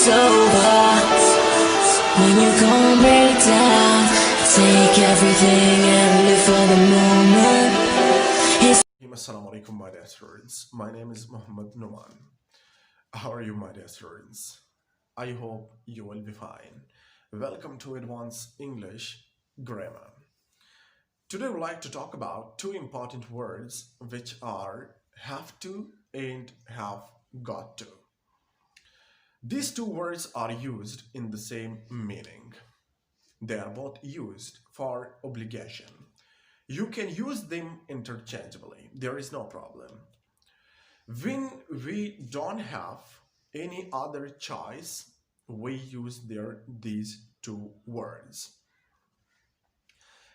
so hot when you calm me down. Take everything and live for the moment. Assalamu alaikum, my dear students. My name is Muhammad Numan. How are you, my dear students? I hope you will be fine. Welcome to Advanced English Grammar. Today we'd like to talk about two important words which are have to and have got to. These two words are used in the same meaning. They are both used for obligation. You can use them interchangeably. There is no problem. When we don't have any other choice, we use these two words.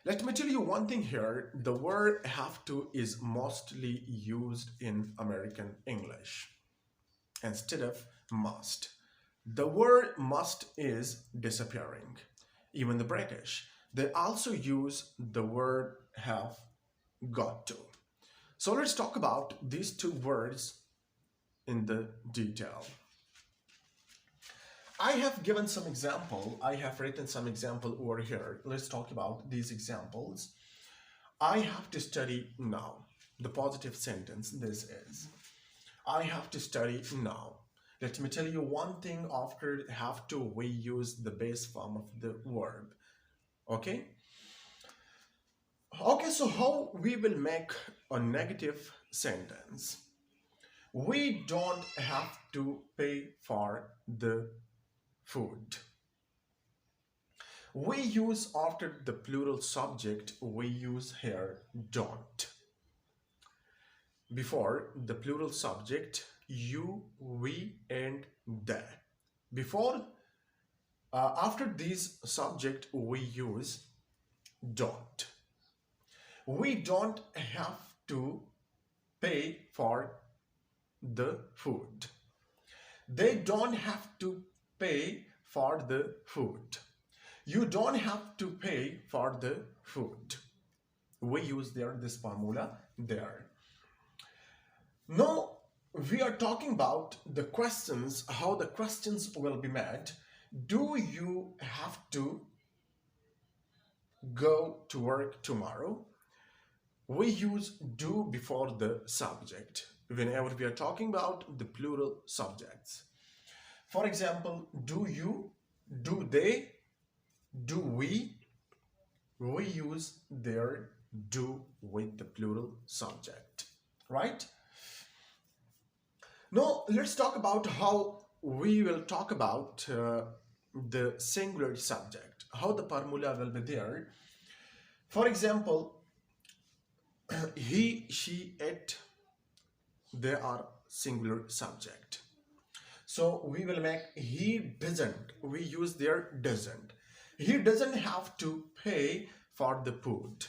Let me tell you one thing here. The word have to is mostly used in American English instead of must. The word must is disappearing. Even the British, they also use the word have got to. So let's talk about these two words in the detail. I have given some example. I have written some example over here. Let's talk about these examples. I have to study now. The positive sentence this is. I have to study now. Let me tell you one thing. After have to, we use the base form of the verb. Okay? Okay, so how we will make a negative sentence? We don't have to pay for the food. We use after the plural subject, we use here don't. Before the plural subject, you, we, and they. After these subject, we use don't. We don't have to pay for the food. They don't have to pay for the food. You don't have to pay for the food. We use this formula there. Now we are talking about the questions, how the questions will be made. Do you have to go to work tomorrow? We use do before the subject whenever we are talking about the plural subjects. For example, do you, do they, do we use their do with the plural subject, right? Now let's talk about how we will talk about the singular subject, how the formula will be there. For example, he, she, it, they are singular subject. So we will make he doesn't, we use their doesn't. He doesn't have to pay for the food.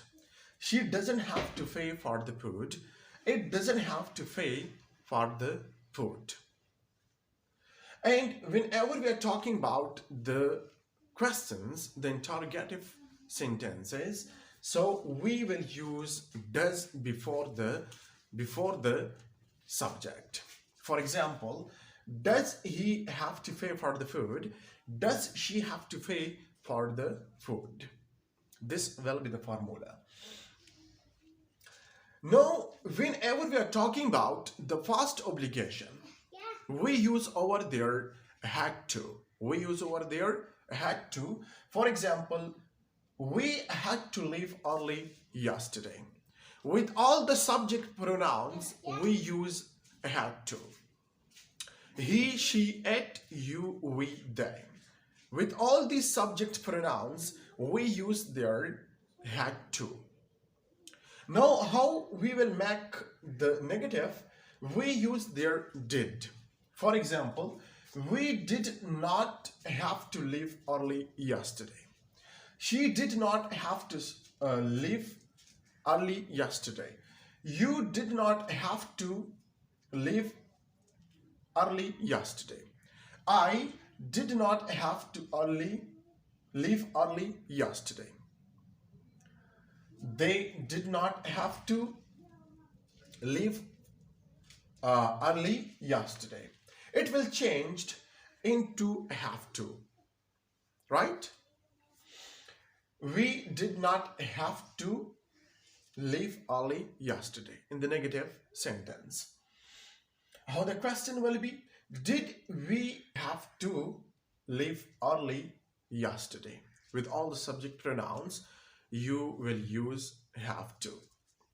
She doesn't have to pay for the food. It doesn't have to pay for the food. And whenever we are talking about the questions, the interrogative sentences, so we will use does before the subject. For example, does he have to pay for the food? Does she have to pay for the food? This will be the formula. Now, whenever we are talking about the first obligation, we use over there had to. We use over there had to. For example, we had to leave early yesterday. With all the subject pronouns, we use had to. He, she, it, you, we, they. With all these subject pronouns, we use their had to. Now, how we will make the negative? We use their did. For example, we did not have to leave early yesterday. She did not have to leave early yesterday. You did not have to leave early yesterday. I did not have to leave early yesterday. They did not have to leave early yesterday. It will change into have to, right? We did not have to leave early yesterday in the negative sentence. How the question will be, did we have to leave early yesterday? With all the subject pronouns, you will use have to.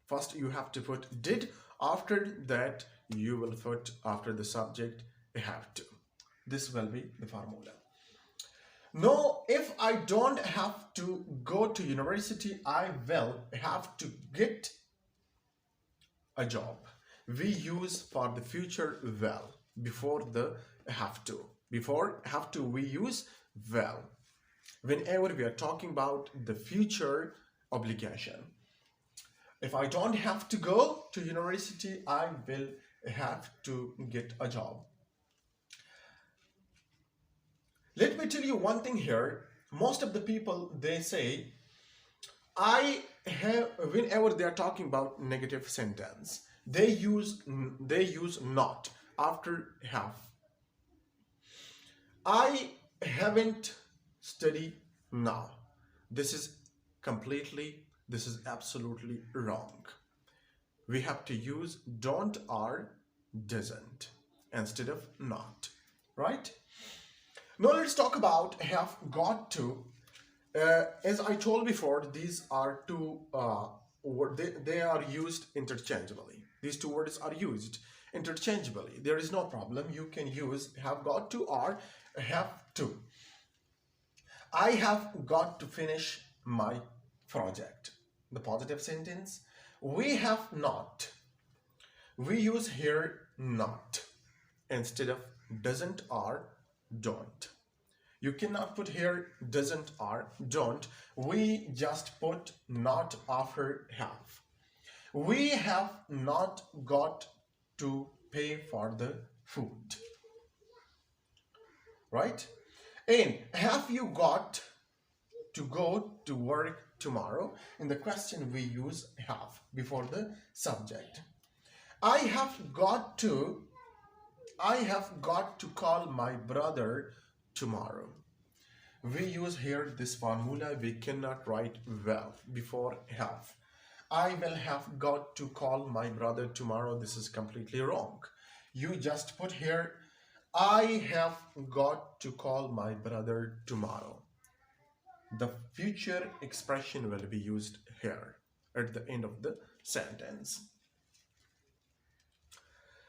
First, you have to put did. After that, you will put after the subject have to. This will be the formula. No, if I don't have to go to university, I will have to get a job. We use for the future will before the have to. Before have to, we use will. Whenever we are talking about the future obligation. If I don't have to go to university, I will have to get a job. Let me tell you one thing here. Most of the people, they say, I have, whenever they are talking about negative sentence, they use not after have. I haven't studied now. This is absolutely wrong. We have to use don't or doesn't instead of not, right? Now let's talk about have got to. As I told before, these are two they are used interchangeably. These two words are used interchangeably. There is no problem. You can use have got to or have to. I have got to finish my project. The positive sentence. We have not. We use here not instead of doesn't or don't. You cannot put here doesn't or don't. We just put not after have. We have not got to pay for the food. Right? And have you got to go to work tomorrow? In the question we use have before the subject. I have got to call my brother tomorrow. We use here this formula. We cannot write will before have. I will have got to call my brother tomorrow. This is completely wrong. You just put here I have got to call my brother tomorrow. The future expression will be used here at the end of the sentence.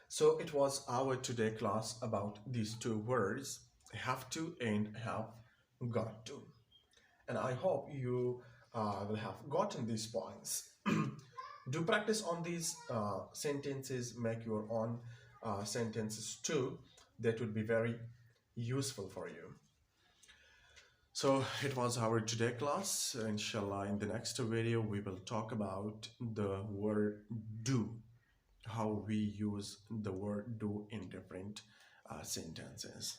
So it was our today class about these two words, have to and have got to. And I hope you will have gotten these points. Do practice on these sentences, make your own sentences too. That would be very useful for you. So it was our today class. Inshallah, in the next video, we will talk about the word do, how we use the word do in different sentences.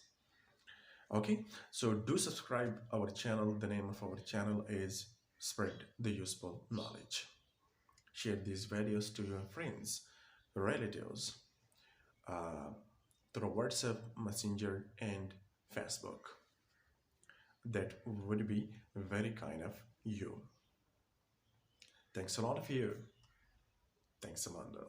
Okay, so do subscribe our channel. The name of our channel is Spread the Useful Knowledge. Share these videos to your friends, relatives, through WhatsApp, Messenger, and Facebook. That would be very kind of you. Thanks a lot of you. Thanks, Amanda.